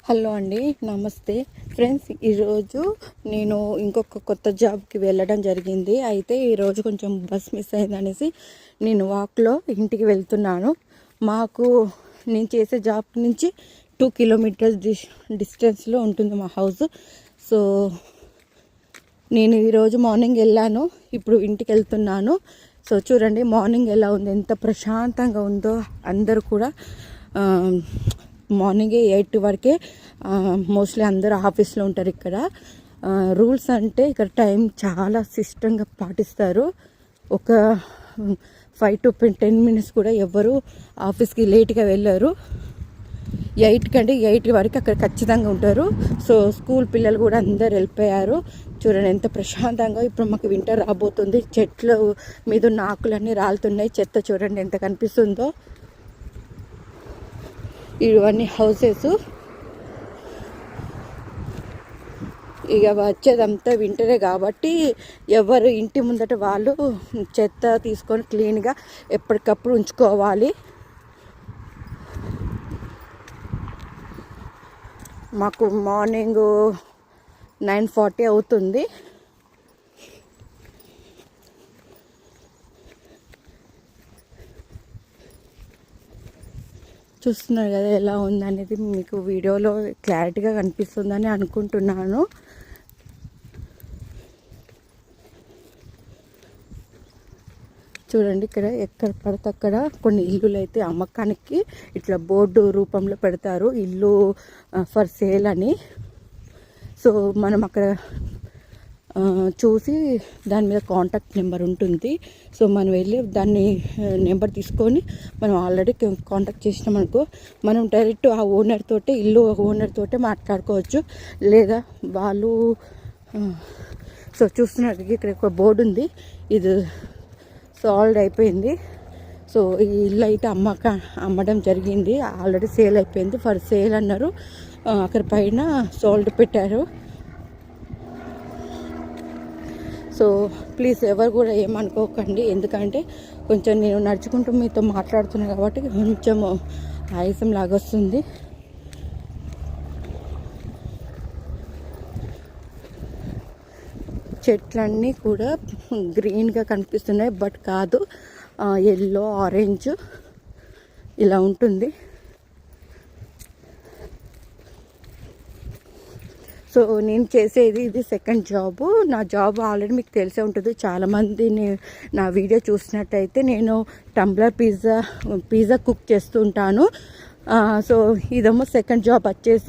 Hello అండి, నమస్తే friends. ఈరోజు నేను ఇంకొక కొత్త జాబ్కి వెళ్ళడం జరిగింది. అయితే ఈరోజు కొంచెం బస్ మిస్ అయిందనేసి నేను వాక్లో ఇంటికి వెళ్తున్నాను. నేను చేసే జాబ్ నుంచి 2 కిలోమీటర్స్ డిస్టెన్స్లో ఉంటుంది మా హౌస్. సో నేను ఈరోజు మార్నింగ్ వెళ్ళాను, ఇప్పుడు ఇంటికి వెళ్తున్నాను. సో చూడండి మార్నింగ్ ఎలా ఉంది, ఎంత ప్రశాంతంగా ఉందో. అందరూ కూడా మార్నింగే 8 వరకే మోస్ట్లీ అందరూ ఆఫీస్లో ఉంటారు. ఇక్కడ రూల్స్ అంటే ఇక్కడ టైం చాలా సిస్టంగా పాటిస్తారు. ఒక 5 to 10 minutes కూడా ఎవరు ఆఫీస్కి లేట్గా వెళ్ళారు. 8 వరకు అక్కడ ఖచ్చితంగా ఉంటారు. సో స్కూల్ పిల్లలు కూడా అందరు వెళ్ళిపోయారు. చూడండి ఎంత ప్రశాంతంగా. ఇప్పుడు మాకు వింటర్ రాబోతుంది. చెట్లు మీద ఉన్న ఆకులన్నీ రాలుతున్నాయి. చెత్త చూడండి ఎంత కనిపిస్తుందో. ఇవన్నీ హౌసెస్. ఇక వచ్చేదంతా వింటరే కాబట్టి ఎవరు ఇంటి ముందట వాళ్ళు చెత్త తీసుకొని క్లీన్గా ఎప్పటికప్పుడు ఉంచుకోవాలి. మాకు మార్నింగ్ 9:40 అవుతుంది. చూస్తున్నారు కదా ఎలా ఉందనేది. మీకు వీడియోలో క్లారిటీగా కనిపిస్తుందని అనుకుంటున్నాను. చూడండి ఇక్కడ ఎక్కడ పడితే అక్కడ కొన్ని ఇల్లులు అయితే అమ్మకానికి ఇట్లా బోర్డు రూపంలో పెడతారు, ఇల్లు ఫర్ సేల్ అని. సో మనం అక్కడ చూసి దాని మీద కాంటాక్ట్ నెంబర్ ఉంటుంది. సో మనం వెళ్ళి దాన్ని నెంబర్ తీసుకొని మనం ఆల్రెడీ కాంటాక్ట్ చేసినామనుకో, మనం డైరెక్ట్ ఆ ఇల్లు ఓనర్ తోటే మాట్లాడుకోవచ్చు. లేదా వాళ్ళు సో చూస్తున్నారు ఇక్కడ ఒక బోర్డు ఉంది, ఇది సాల్వ్ అయిపోయింది. సో ఈ ఇల్లు అయితే అమ్మడం జరిగింది. ఆల్రెడీ సేల్ అయిపోయింది, ఫర్ సేల్ అన్నారు. అక్కడ పైన సాల్ట్ పెట్టారు. సో ప్లీజ్ ఎవరు కూడా ఏమనుకోకండి, ఎందుకంటే కొంచెం నేను నడుచుకుంటూ మీతో మాట్లాడుతున్నాను కాబట్టి కొంచెం ఆయాసం లాగా వస్తుంది. చెట్లన్నీ కూడా గ్రీన్గా కనిపిస్తున్నాయి, బట్ కాదు, ఎల్లో ఆరెంజ్ ఇలా ఉంటుంది. సో నేను చేసేది ఇది సెకండ్ జాబ్. నా జాబ్ ఆల్రెడీ మీకు తెలిసే ఉంటుంది. చాలామంది నా వీడియో చూసినట్టయితే నేను టంబ్లర్ పిజ్జా కుక్ చేస్తూ ఉంటాను. సో ఇదేమో సెకండ్ జాబ్ వచ్చేసి